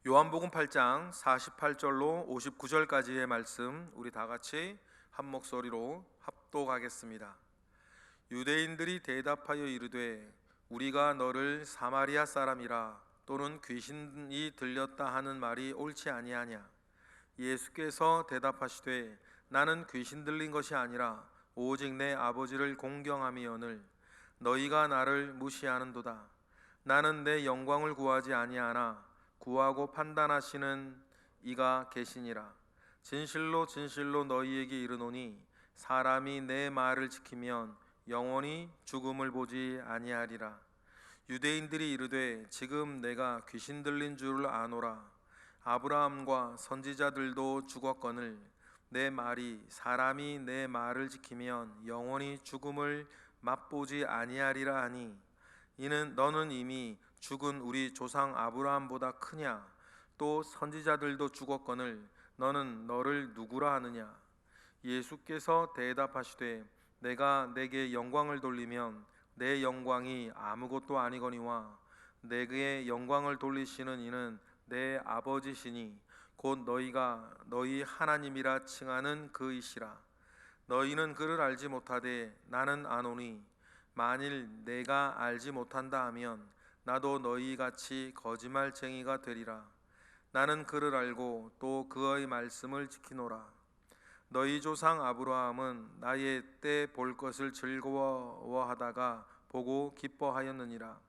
요한복음 8장 48절로 59절까지의 말씀 우리 다 같이 한 목소리로 합독하겠습니다. 유대인들이 대답하여 이르되 우리가 너를 사마리아 사람이라 또는 귀신이 들렸다 하는 말이 옳지 아니하냐. 예수께서 대답하시되 나는 귀신 들린 것이 아니라 오직 내 아버지를 공경함이오늘 너희가 나를 무시하는도다. 나는 내 영광을 구하지 아니하나 구하고 판단하시는 이가 계시니라. 진실로 진실로 너희에게 이르노니 사람이 내 말을 지키면 영원히 죽음을 보지 아니하리라. 유대인들이 이르되 지금 내가 귀신 들린 줄을 아노라. 아브라함과 선지자들도 죽었거늘 내 말이 사람이 내 말을 지키면 영원히 죽음을 맛보지 아니하리라 하니 이는 너는 이미 죽은 우리 조상 아브라함보다 크냐. 또 선지자들도 죽었거늘 너는 너를 누구라 하느냐. 예수께서 대답하시되 내가 내게 영광을 돌리면 내 영광이 아무것도 아니거니와 내게 영광을 돌리시는 이는 내 아버지시니 곧 너희가 너희 하나님이라 칭하는 그이시라. 너희는 그를 알지 못하되 나는 아노니 만일 내가 알지 못한다 하면 나도 너희같이 거짓말쟁이가 되리라. 나는 그를 알고 또 그의 말씀을 지키노라. 너희 조상 아브라함은 나의 때 볼 것을 즐거워하다가 보고 기뻐하였느니라.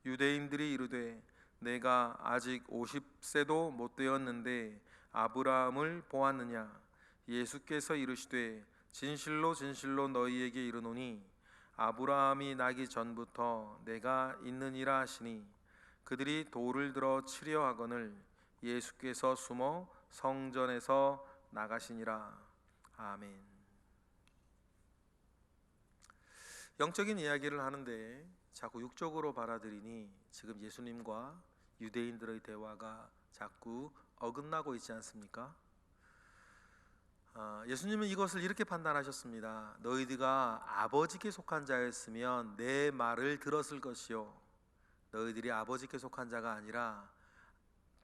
유대인들이 이르되 내가 아직 50세도 못 되었는데 아브라함을 보았느냐. 예수께서 이르시되 진실로 진실로 너희에게 이르노니 아브라함이 나기 전부터 내가 있느니라 하시니 그들이 돌을 들어 치려 하거늘 예수께서 숨어 성전에서 나가시니라. 아멘. 영적인 이야기를 하는데 자꾸 육적으로 받아들이니 지금 예수님과 유대인들의 대화가 자꾸 어긋나고 있지 않습니까? 예수님은 이것을 이렇게 판단하셨습니다. 너희들가 아버지께 속한 자였으면 내 말을 들었을 것이요. 너희들이 아버지께 속한 자가 아니라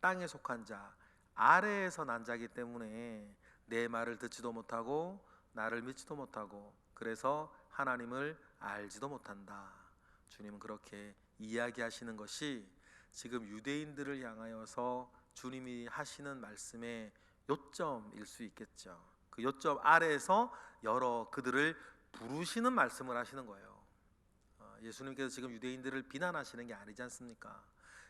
땅에 속한 자, 아래에서 난 자이기 때문에 내 말을 듣지도 못하고 나를 믿지도 못하고 그래서 하나님을 알지도 못한다. 주님은 그렇게 이야기하시는 것이 지금 유대인들을 향하여서 주님이 하시는 말씀의 요점일 수 있겠죠. 그 요점 아래에서 여러 그들을 부르시는 말씀을 하시는 거예요. 예수님께서 지금 유대인들을 비난하시는 게 아니지 않습니까?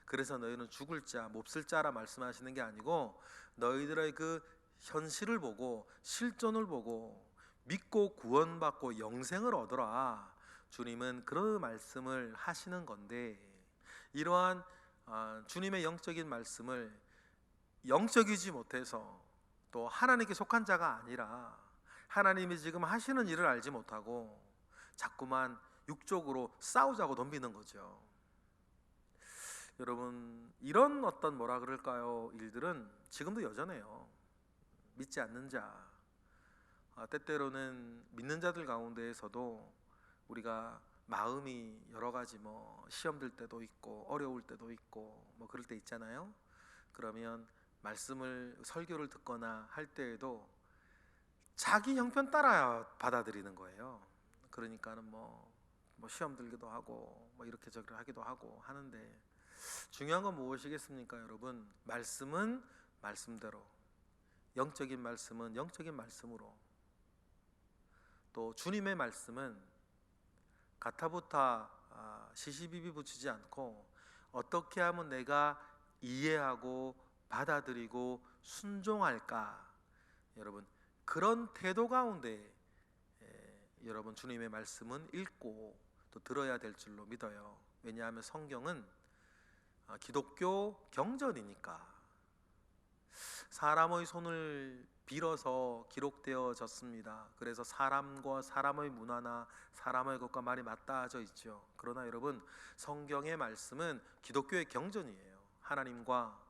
그래서 너희는 죽을 자, 몹쓸 자라 말씀하시는 게 아니고 너희들의 그 현실을 보고 실존을 보고 믿고 구원받고 영생을 얻어라. 주님은 그런 말씀을 하시는 건데 이러한 주님의 영적인 말씀을 영적이지 못해서 또 하나님께 속한 자가 아니라 하나님이 지금 하시는 일을 알지 못하고 자꾸만 육적으로 싸우자고 덤비는 거죠. 여러분, 이런 어떤 뭐라 그럴까요? 일들은 지금도 여전해요. 믿지 않는 자, 때때로는 믿는 자들 가운데에서도 우리가 마음이 여러 가지 시험 들 때도 있고 어려울 때도 있고 그럴 때 있잖아요. 그러면 말씀을 설교를 듣거나 할 때에도 자기 형편 따라 받아들이는 거예요. 그러니까는 시험 들기도 하고 이렇게 저렇게 하기도 하고 하는데 중요한 건 무엇이겠습니까, 여러분? 말씀은 말씀대로, 영적인 말씀은 영적인 말씀으로, 또 주님의 말씀은 가타부타 시시비비 붙이지 않고 어떻게 하면 내가 이해하고 받아들이고 순종할까? 여러분, 그런 태도 가운데 여러분 주님의 말씀은 읽고 또 들어야 될 줄로 믿어요. 왜냐하면 성경은 기독교 경전이니까. 사람의 손을 빌어서 기록되어졌습니다. 그래서 사람과 사람의 문화나 사람의 것과 말이 맞닿아져 있죠. 그러나 여러분, 성경의 말씀은 기독교의 경전이에요. 하나님과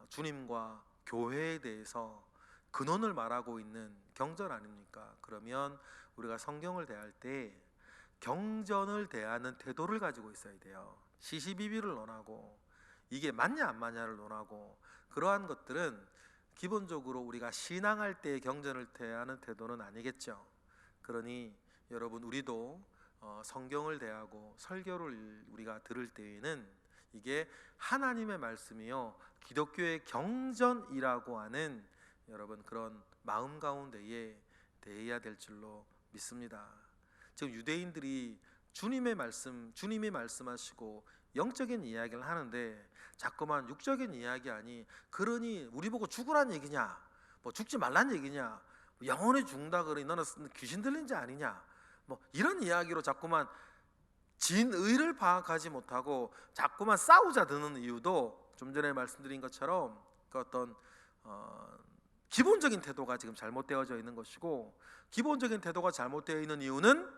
주님과 교회에 대해서 근원을 말하고 있는 경전 아닙니까? 그러면 우리가 성경을 대할 때 경전을 대하는 태도를 가지고 있어야 돼요. 시시비비를 논하고 이게 맞냐 안 맞냐를 논하고, 그러한 것들은 기본적으로 우리가 신앙할 때의 경전을 대하는 태도는 아니겠죠. 그러니 여러분, 우리도 성경을 대하고 설교를 우리가 들을 때에는 이게 하나님의 말씀이요 기독교의 경전이라고 하는 여러분 그런 마음 가운데에 대해야 될 줄로 믿습니다. 지금 유대인들이 주님의 말씀, 주님이 말씀하시고 영적인 이야기를 하는데 자꾸만 육적인 이야기 아니, 그러니 우리 보고 죽으란 얘기냐, 뭐 죽지 말란 얘기냐, 영원히 죽는다 그러니 너는 귀신 들린 자 아니냐, 뭐 이런 이야기로 자꾸만 진의를 파악하지 못하고 자꾸만 싸우자 드는 이유도 좀 전에 말씀드린 것처럼 그 어떤 기본적인 태도가 지금 잘못되어져 있는 것이고, 기본적인 태도가 잘못되어 있는 이유는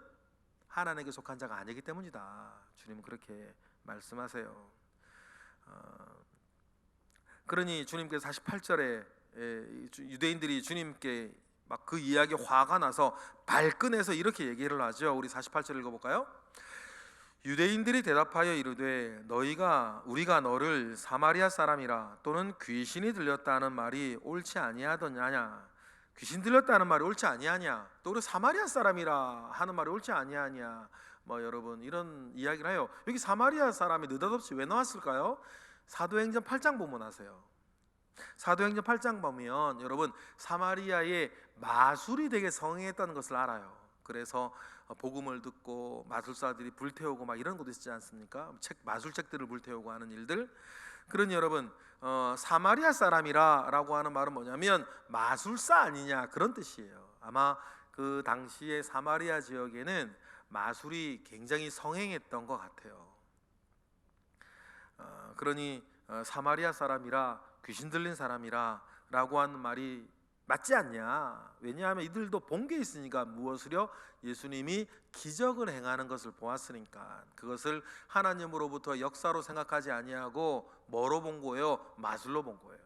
하나님께 속한 자가 아니기 때문이다. 주님은 그렇게 말씀하세요. 그러니 주님께서 48절에 유대인들이 주님께 막 그 이야기에 화가 나서 발끈해서 이렇게 얘기를 하죠. 우리 48절 읽어볼까요? 유대인들이 대답하여 이르되 우리가 너를 사마리아 사람이라 또는 귀신이 들렸다는 말이 옳지 아니하더냐냐, 귀신 들렸다는 말이 옳지 아니하냐, 또 우리 사마리아 사람이라 하는 말이 옳지 아니하냐, 뭐 여러분 이런 이야기를 해요. 여기 사마리아 사람이 느닷없이 왜 나왔을까요? 사도행전 8장 보면 아세요. 사도행전 8장 보면 여러분 사마리아에 마술이 되게 성행했다는 것을 알아요. 그래서 복음을 듣고 마술사들이 불태우고 막 이런 것도 있지 않습니까? 마술책들을 불태우고 하는 일들. 그러니 여러분 사마리아 사람이라라고 하는 말은 뭐냐면 마술사 아니냐 그런 뜻이에요. 아마 그 당시에 사마리아 지역에는 마술이 굉장히 성행했던 것 같아요. 그러니 사마리아 사람이라 귀신 들린 사람이라 라고 하는 말이 맞지 않냐. 왜냐하면 이들도 본 게 있으니까. 무엇을요? 예수님이 기적을 행하는 것을 보았으니까. 그것을 하나님으로부터 역사로 생각하지 아니하고 뭐로 본 거예요? 마술로 본 거예요.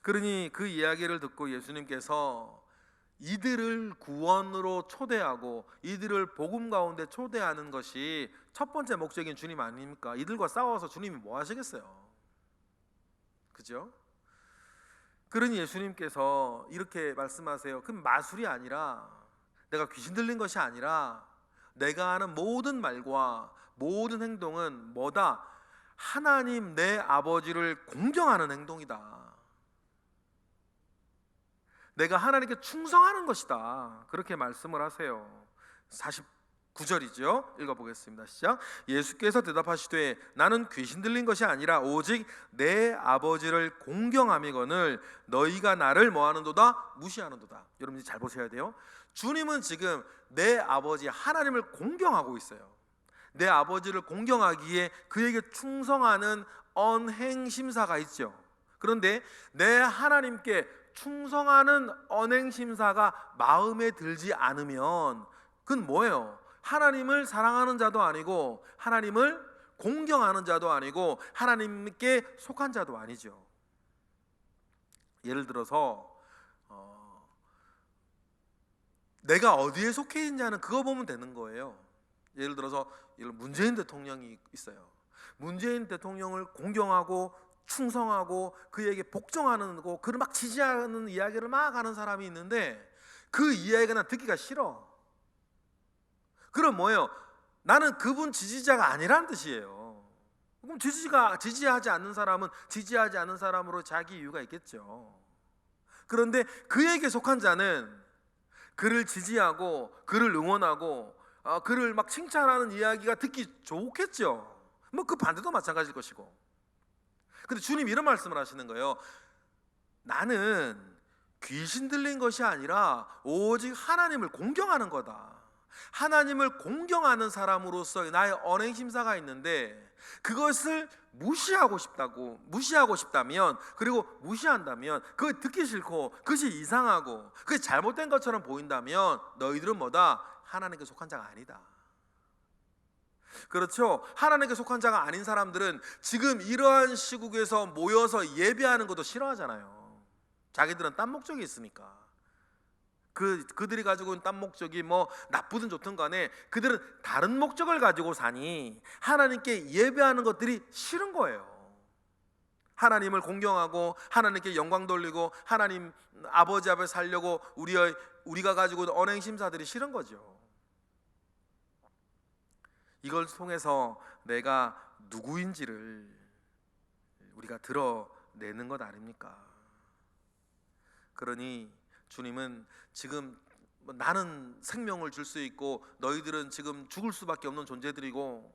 그러니 그 이야기를 듣고 예수님께서 이들을 구원으로 초대하고 이들을 복음 가운데 초대하는 것이 첫 번째 목적인 주님 아닙니까? 이들과 싸워서 주님이 뭐 하시겠어요? 그죠? 그러니 예수님께서 이렇게 말씀하세요. 그럼 마술이 아니라, 내가 귀신 들린 것이 아니라 내가 하는 모든 말과 모든 행동은 뭐다? 하나님 내 아버지를 공경하는 행동이다. 내가 하나님께 충성하는 것이다. 그렇게 말씀을 하세요. 49절이죠. 읽어보겠습니다. 시작. 예수께서 대답하시되 나는 귀신 들린 것이 아니라 오직 내 아버지를 공경함이거늘 너희가 나를 뭐하는도다? 무시하는도다. 여러분 잘 보셔야 돼요. 주님은 지금 내 아버지 하나님을 공경하고 있어요. 내 아버지를 공경하기에 그에게 충성하는 언행심사가 있죠. 그런데 내 하나님께 충성하는 언행심사가 마음에 들지 않으면 그건 뭐예요? 하나님을 사랑하는 자도 아니고 하나님을 공경하는 자도 아니고 하나님께 속한 자도 아니죠. 예를 들어서 내가 어디에 속해 있냐는 그거 보면 되는 거예요. 예를 들어서 문재인 대통령이 있어요. 문재인 대통령을 공경하고 충성하고 그에게 복종하는 거, 그를 막 지지하는 이야기를 막 하는 사람이 있는데 그 이야기가 난 듣기가 싫어. 그럼 뭐예요? 나는 그분 지지자가 아니란 뜻이에요. 그럼 지지하지 않는 사람은 지지하지 않는 사람으로 자기 이유가 있겠죠. 그런데 그에게 속한 자는 그를 지지하고 그를 응원하고 그를 막 칭찬하는 이야기가 듣기 좋겠죠. 뭐 그 반대도 마찬가지일 것이고. 근데 주님 이런 말씀을 하시는 거예요. 나는 귀신 들린 것이 아니라 오직 하나님을 공경하는 거다. 하나님을 공경하는 사람으로서 나의 언행심사가 있는데 그것을 무시하고 싶다면, 그리고 무시한다면, 그거 듣기 싫고 그것이 이상하고 그게 잘못된 것처럼 보인다면 너희들은 뭐다? 하나님께 속한 자가 아니다. 그렇죠? 하나님께 속한 자가 아닌 사람들은 지금 이러한 시국에서 모여서 예배하는 것도 싫어하잖아요. 자기들은 딴 목적이 있으니까. 그들이 가지고 있는 딴 목적이 뭐 나쁘든 좋든 간에 그들은 다른 목적을 가지고 사니 하나님께 예배하는 것들이 싫은 거예요. 하나님을 공경하고 하나님께 영광 돌리고 하나님 아버지 앞에 살려고 우리가 가지고 있는 언행 심사들이 싫은 거죠. 이걸 통해서 내가 누구인지를 우리가 드러내는 것 아닙니까? 그러니 주님은 지금 나는 생명을 줄 수 있고 너희들은 지금 죽을 수밖에 없는 존재들이고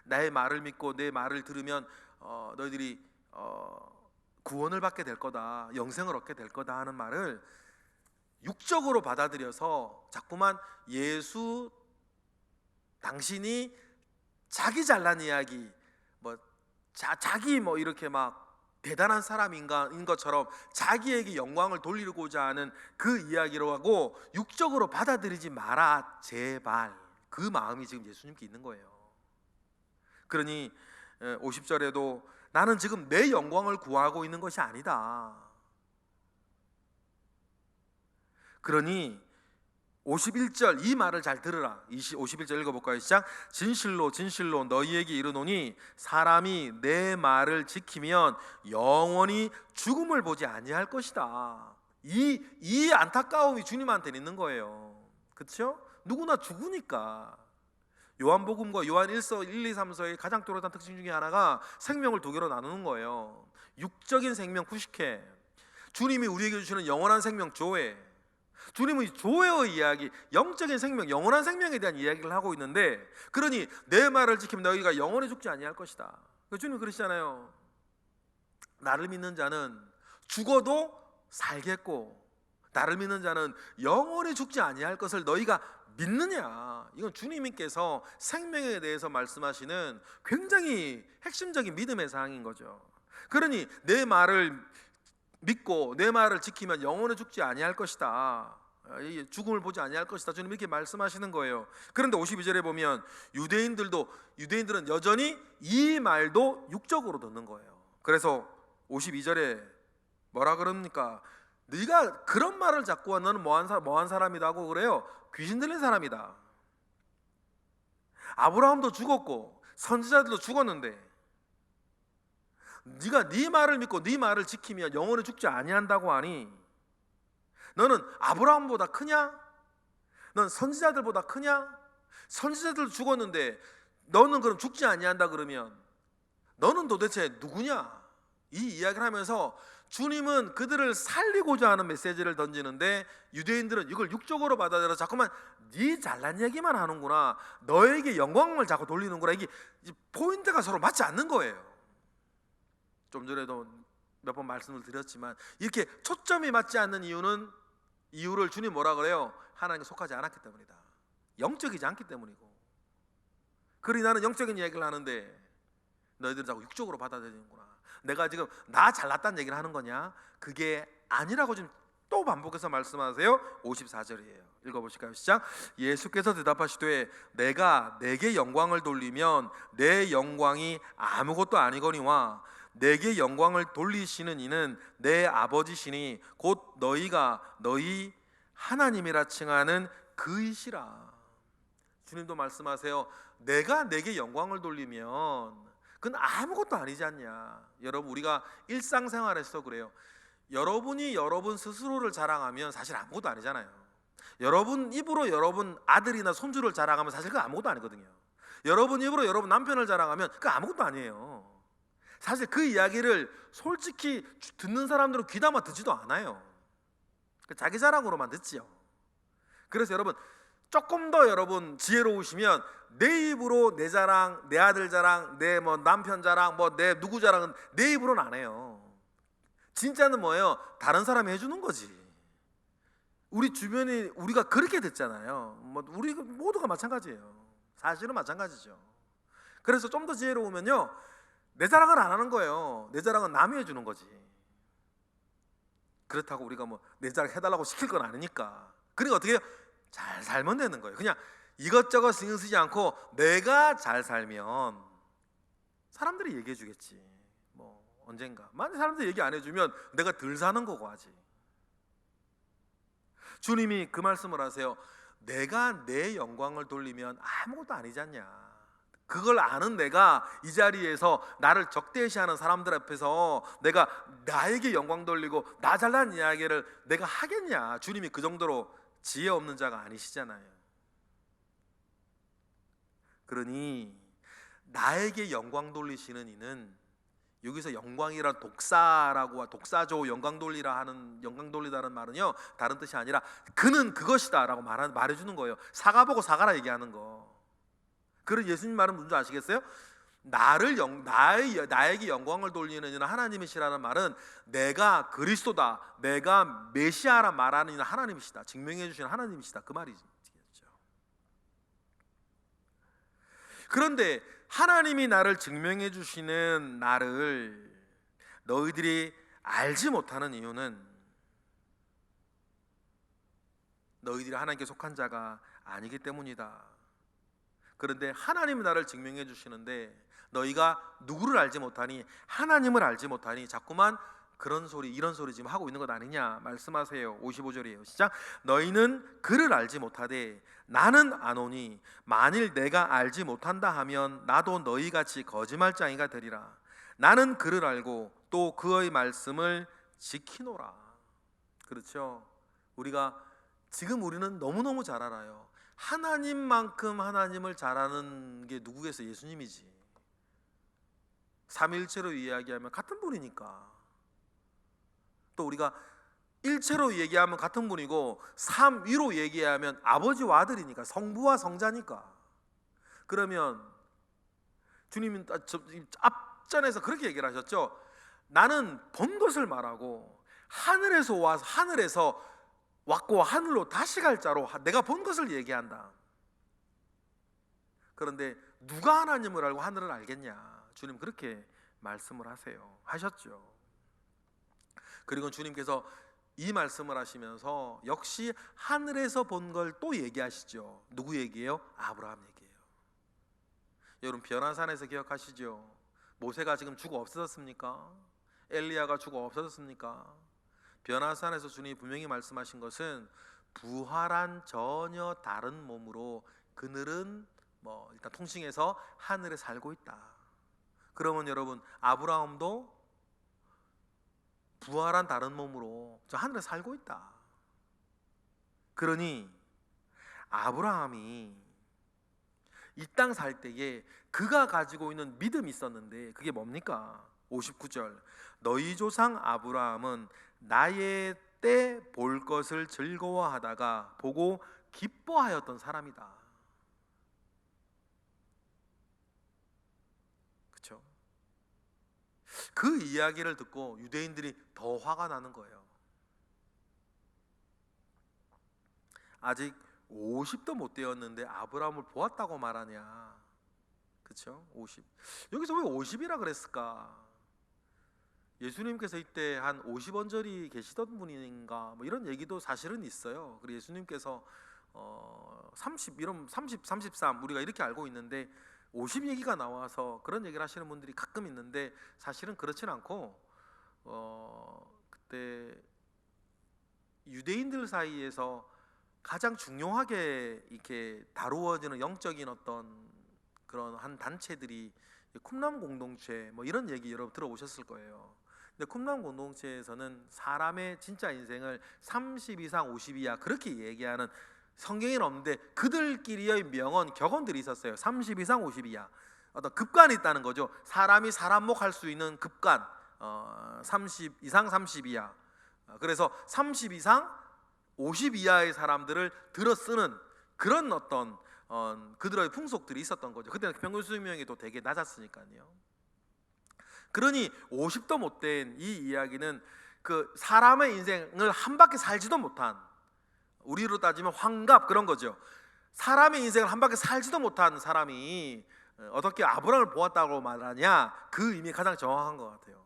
나의 말을 믿고 내 말을 들으면 너희들이 구원을 받게 될 거다, 영생을 얻게 될 거다 하는 말을 육적으로 받아들여서 자꾸만 예수 당신이 자기 잘난 이야기 자기 이렇게 막 대단한 사람인 것처럼 자기에게 영광을 돌리고자 하는 그 이야기로 하고 육적으로 받아들이지 마라 제발. 그 마음이 지금 예수님께 있는 거예요. 그러니 50절에도 나는 지금 내 영광을 구하고 있는 것이 아니다. 그러니 51절 이 말을 잘 들으라. 51절 읽어볼까요? 시작. 진실로 진실로 너희에게 이르노니 사람이 내 말을 지키면 영원히 죽음을 보지 아니할 것이다. 이 안타까움이 주님한테는 있는 거예요. 그렇죠? 누구나 죽으니까. 요한복음과 요한 1서 1, 2, 3서의 가장 뚜렷한 특징 중에 하나가 생명을 두 개로 나누는 거예요. 육적인 생명 쿠시케, 주님이 우리에게 주시는 영원한 생명 조에, 주님은 조의 이야기, 영적인 생명, 영원한 생명에 대한 이야기를 하고 있는데, 그러니 내 말을 지키면 너희가 영원히 죽지 아니할 것이다. 주님 그러시잖아요. 나를 믿는 자는 죽어도 살겠고 나를 믿는 자는 영원히 죽지 아니할 것을 너희가 믿느냐. 이건 주님께서 생명에 대해서 말씀하시는 굉장히 핵심적인 믿음의 사항인 거죠. 그러니 내 말을 믿고 내 말을 지키면 영원히 죽지 아니할 것이다, 죽음을 보지 아니할 것이다, 주님 이렇게 말씀하시는 거예요. 그런데 52절에 보면 유대인들은 여전히 이 말도 육적으로 듣는 거예요. 그래서 52절에 뭐라 그럽니까? 네가 그런 말을 자꾸 한 너는 뭐한 사람이다 하고 그래요. 귀신 들린 사람이다. 아브라함도 죽었고 선지자들도 죽었는데 네가 네 말을 믿고 네 말을 지키면 영원히 죽지 아니한다고 하니 너는 아브라함보다 크냐? 넌 선지자들보다 크냐? 선지자들 죽었는데 너는 그럼 죽지 아니한다 그러면 너는 도대체 누구냐? 이 이야기를 하면서 주님은 그들을 살리고자 하는 메시지를 던지는데 유대인들은 이걸 육적으로 받아들여서 자꾸만 네 잘난 얘기만 하는구나, 너에게 영광을 자꾸 돌리는구나, 이게 포인트가 서로 맞지 않는 거예요. 좀 전에도 몇 번 말씀을 드렸지만 이렇게 초점이 맞지 않는 이유를 주님 뭐라 그래요? 하나님께 속하지 않았기 때문이다. 영적이지 않기 때문이고. 그러니 나는 영적인 이야기를 하는데 너희들은 자꾸 육적으로 받아들이는구나. 내가 지금 나 잘났다는 얘기를 하는 거냐? 그게 아니라고 지금 또 반복해서 말씀하세요. 54절이에요. 읽어보실까요? 시작. 예수께서 대답하시되 내가 내게 영광을 돌리면 내 영광이 아무것도 아니거니와 내게 영광을 돌리시는 이는 내 아버지시니 곧 너희가 너희 하나님이라 칭하는 그이시라. 주님도 말씀하세요. 내가 내게 영광을 돌리면 그건 아무것도 아니지 않냐. 여러분 우리가 일상생활에서 그래요. 여러분이 여러분 스스로를 자랑하면 사실 아무것도 아니잖아요. 여러분 입으로 여러분 아들이나 손주를 자랑하면 사실 그거 아무것도 아니거든요. 여러분 입으로 여러분 남편을 자랑하면 그거 아무것도 아니에요. 사실 그 이야기를 솔직히 듣는 사람들은 귀담아 듣지도 않아요. 자기 자랑으로만 듣지요. 그래서 여러분 조금 더 여러분 지혜로우시면 내 입으로 내 자랑, 내 아들 자랑, 내 남편 자랑, 내 누구 자랑은 내 입으로는 안 해요. 진짜는 뭐예요? 다른 사람이 해주는 거지. 우리 주변이 우리가 그렇게 됐잖아요. 우리 모두가 마찬가지예요. 사실은 마찬가지죠. 그래서 좀 더 지혜로우면요, 내 자랑은 안 하는 거예요. 내 자랑은 남이 해주는 거지. 그렇다고 우리가 내 자랑 해달라고 시킬 건 아니니까. 그러니까 어떻게 해요? 잘 살면 되는 거예요. 그냥 이것저것 신경 쓰지 않고 내가 잘 살면 사람들이 얘기해 주겠지. 언젠가. 만약 사람들이 얘기 안 해주면 내가 덜 사는 거고 하지. 주님이 그 말씀을 하세요. 내가 내 영광을 돌리면 아무것도 아니지 않냐. 그걸 아는 내가 이 자리에서 나를 적대시하는 사람들 앞에서 내가 나에게 영광 돌리고 나 잘난 이야기를 내가 하겠냐. 주님이 그 정도로 지혜 없는 자가 아니시잖아요. 그러니 나에게 영광 돌리시는 이는, 여기서 영광이란 독사라고, 독사조 영광 돌리라 하는, 영광 돌리다는 말은요 다른 뜻이 아니라 그는 그것이다 라고 말해주는 거예요. 사과 보고 사과라 얘기하는 거. 그런 예수님 말은 뭔지 아시겠어요? 나에게 영광을 돌리는 이는 하나님이시라는 말은 내가 그리스도다, 내가 메시아라 말하는 이는 하나님이시다, 증명해 주시는 하나님이시다, 그 말이죠. 그런데 하나님이 나를 증명해 주시는 나를 너희들이 알지 못하는 이유는 너희들이 하나님께 속한 자가 아니기 때문이다. 그런데 하나님이 나를 증명해 주시는데 너희가 누구를 알지 못하니, 하나님을 알지 못하니 자꾸만 그런 소리 이런 소리 지금 하고 있는 것 아니냐 말씀하세요. 55절이에요. 시작. 너희는 그를 알지 못하되 나는 아노니 만일 내가 알지 못한다 하면 나도 너희같이 거짓말쟁이가 되리라. 나는 그를 알고 또 그의 말씀을 지키노라. 그렇죠. 우리는 너무너무 잘 알아요. 하나님만큼 하나님을 잘 아는 게 누구겠어? 예수님이지. 삼위일체로 이야기하면 같은 분이니까. 또 우리가 일체로 얘기하면 같은 분이고 삼위로 얘기하면 아버지와 아들이니까, 성부와 성자니까. 그러면 주님은 앞전에서 그렇게 얘기를 하셨죠. 나는 본 것을 말하고 하늘에서 왔고 하늘로 다시 갈 자로 내가 본 것을 얘기한다. 그런데 누가 하나님을 알고 하늘을 알겠냐? 주님 그렇게 말씀을 하셨죠. 그리고 주님께서 이 말씀을 하시면서 역시 하늘에서 본 걸 또 얘기하시죠. 누구 얘기예요? 아브라함 얘기예요. 여러분 변화산에서 기억하시죠? 모세가 지금 죽어 없어졌습니까? 엘리야가 죽어 없어졌습니까? 변화산에서 주님이 분명히 말씀하신 것은 부활한 전혀 다른 몸으로 그늘은 일단 통칭해서 하늘에 살고 있다. 그러면 여러분 아브라함도 부활한 다른 몸으로 저 하늘에 살고 있다. 그러니 아브라함이 이 땅 살 때에 그가 가지고 있는 믿음이 있었는데 그게 뭡니까? 59절. 너희 조상 아브라함은 나의 때 볼 것을 즐거워하다가 보고 기뻐하였던 사람이다. 그렇죠? 그 이야기를 듣고 유대인들이 더 화가 나는 거예요. 아직 50도 못 되었는데 아브라함을 보았다고 말하냐. 그렇죠? 50. 여기서 왜 50이라 그랬을까? 예수님께서 이때 한 50언저리 계시던 분인가 이런 얘기도 사실은 있어요. 그리고 예수님께서 30 이런 30, 33 우리가 이렇게 알고 있는데 50 얘기가 나와서 그런 얘기를 하시는 분들이 가끔 있는데 사실은 그렇진 않고 그때 유대인들 사이에서 가장 중요하게 이렇게 다루어지는 영적인 어떤 그런 한 단체들이 쿰람 공동체 이런 얘기 여러분 들어보셨을 거예요. 근데 쿰람 공동체에서는 사람의 진짜 인생을 30 이상 50 이하 그렇게 얘기하는 성경에는 없는데 그들끼리의 명언 격언들이 있었어요. 30 이상 50 이하 어떤 급간이 있다는 거죠. 사람이 사람목할 수 있는 급간 30 이상 30 이하. 그래서 30 이상 50 이하의 사람들을 들어 쓰는 그런 어떤 그들의 풍속들이 있었던 거죠. 그때는 평균 수명이 또 되게 낮았으니까요. 그러니 50도 못된 이 이야기는 그 사람의 인생을 한 바퀴 살지도 못한, 우리로 따지면 환갑 그런 거죠. 사람의 인생을 한 바퀴 살지도 못한 사람이 어떻게 아브라함을 보았다고 말하냐, 그 의미 가장 정확한 것 같아요.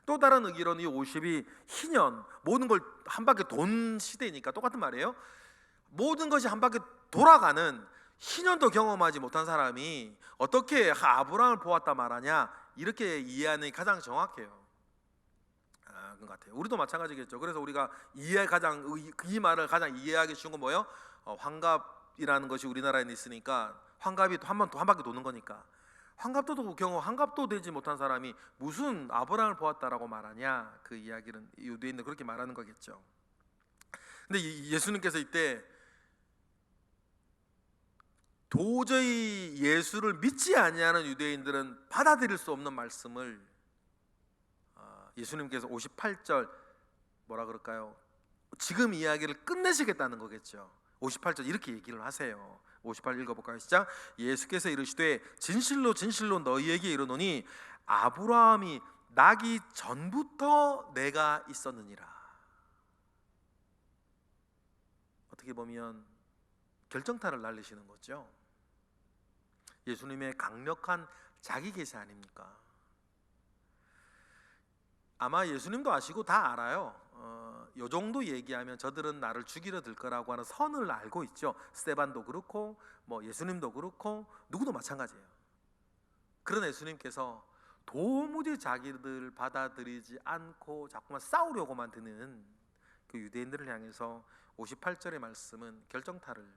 또 다른 의기로는 이 50이 희년, 모든 걸 한 바퀴 돈 시대니까 똑같은 말이에요. 모든 것이 한 바퀴 돌아가는 희년도 경험하지 못한 사람이 어떻게 아브라함을 보았다 말하냐, 이렇게 이해하는 게 가장 정확해요. 것 같아요. 우리도 마찬가지겠죠. 그래서 우리가 이 말을 가장 이해하기 쉬운 건 뭐예요? 환갑이라는 것이 우리나라에 있으니까 환갑이 한 바퀴 도는 거니까. 환갑도 되지 못한 사람이 무슨 아브라함을 보았다라고 말하냐, 그 이야기는 유대인들 그렇게 말하는 거겠죠. 근데 예수님께서 이때 도저히 예수를 믿지 아니하는 유대인들은 받아들일 수 없는 말씀을 예수님께서 58절 뭐라 그럴까요? 지금 이야기를 끝내시겠다는 거겠죠. 58절 이렇게 얘기를 하세요. 58 읽어볼까요? 시작. 예수께서 이르시되 진실로 진실로 너희에게 이르노니 아브라함이 나기 전부터 내가 있었느니라. 어떻게 보면 결정타를 날리시는 거죠. 예수님의 강력한 자기 계시 아닙니까? 아마 예수님도 아시고 다 알아요. 요 정도 얘기하면 저들은 나를 죽이려 들 거라고 하는 선을 알고 있죠. 스데반도 그렇고 예수님도 그렇고 누구도 마찬가지예요. 그런 예수님께서 도무지 자기들 받아들이지 않고 자꾸만 싸우려고만 드는 그 유대인들을 향해서 58절의 말씀은 결정타를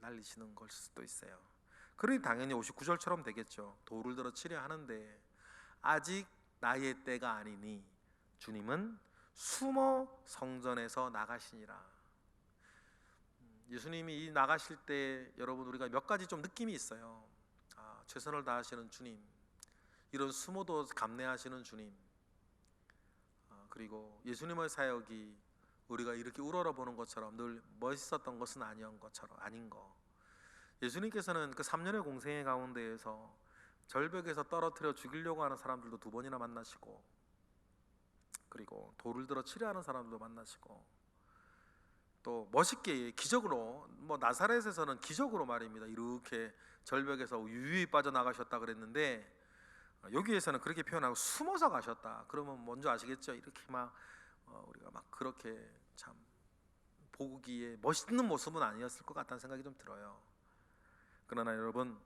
날리시는 걸 수도 있어요. 그러니 당연히 59절처럼 되겠죠. 돌을 들어 치려 하는데 아직 나의 때가 아니니 주님은 숨어 성전에서 나가시니라. 예수님이 나가실 때 여러분 우리가 몇 가지 좀 느낌이 있어요. 최선을 다하시는 주님, 이런 숨어도 감내하시는 주님, 그리고 예수님의 사역이 우리가 이렇게 우러러보는 것처럼 늘 멋있었던 것은 아닌 거. 예수님께서는 그 3년의 공생의 가운데에서 절벽에서 떨어뜨려 죽이려고 하는 사람들도 2번이나 만나시고, 그리고 돌을 들어 치려 하는 사람들도 만나시고, 또 멋있게 기적으로 나사렛에서는 기적으로 말입니다. 이렇게 절벽에서 유유히 빠져나가셨다 그랬는데 여기에서는 그렇게 표현하고 숨어서 가셨다. 그러면 먼저 아시겠죠? 이렇게 우리가 그렇게 참 보기에 멋있는 모습은 아니었을 것 같다는 생각이 좀 들어요. 그러나 여러분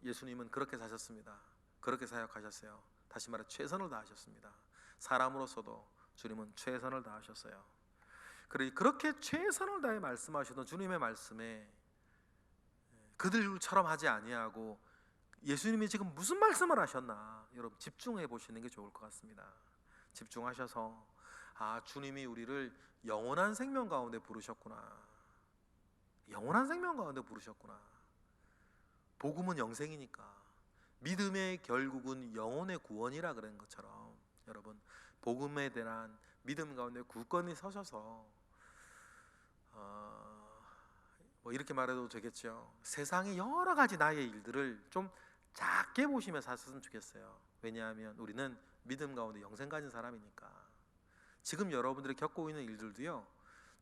예수님은 그렇게 사셨습니다. 그렇게 사역하셨어요. 다시 말해 최선을 다하셨습니다. 사람으로서도 주님은 최선을 다하셨어요. 그렇게 최선을 다해 말씀하시던 주님의 말씀에 그들처럼 하지 아니하고 예수님이 지금 무슨 말씀을 하셨나 여러분 집중해 보시는 게 좋을 것 같습니다. 집중하셔서 주님이 우리를 영원한 생명 가운데 부르셨구나. 영원한 생명 가운데 부르셨구나. 복음은 영생이니까 믿음의 결국은 영혼의 구원이라 그런 것처럼 여러분 복음에 대한 믿음 가운데 굳건히 서셔서 이렇게 말해도 되겠죠. 세상의 여러 가지 나의 일들을 좀 작게 보시면서 사셨으면 좋겠어요. 왜냐하면 우리는 믿음 가운데 영생 가진 사람이니까. 지금 여러분들이 겪고 있는 일들도요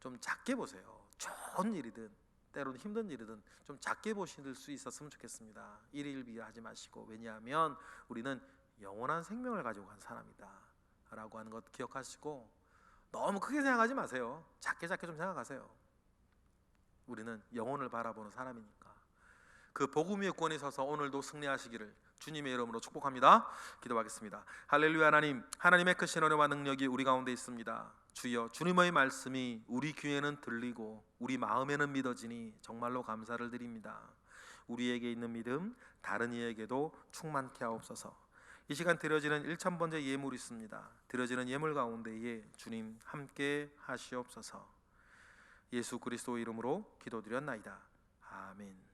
좀 작게 보세요. 좋은 일이든 때로는 힘든 일이든 좀 작게 보실 수 있었으면 좋겠습니다. 일일비하지 마시고, 왜냐하면 우리는 영원한 생명을 가지고 간 사람이다 라고 하는 것 기억하시고, 너무 크게 생각하지 마세요. 작게 좀 생각하세요. 우리는 영혼을 바라보는 사람이니까. 그 복음 위에 권위 서서 오늘도 승리하시기를 주님의 이름으로 축복합니다. 기도하겠습니다. 할렐루야. 하나님의 크신 은혜와 능력이 우리 가운데 있습니다. 주여, 주님의 말씀이 우리 귀에는 들리고 우리 마음에는 믿어지니 정말로 감사를 드립니다. 우리에게 있는 믿음 다른 이에게도 충만케 하옵소서. 이 시간 드려지는 1000번째 예물이 있습니다. 드려지는 예물 가운데에 주님 함께 하시옵소서. 예수 그리스도 이름으로 기도드렸나이다. 아멘.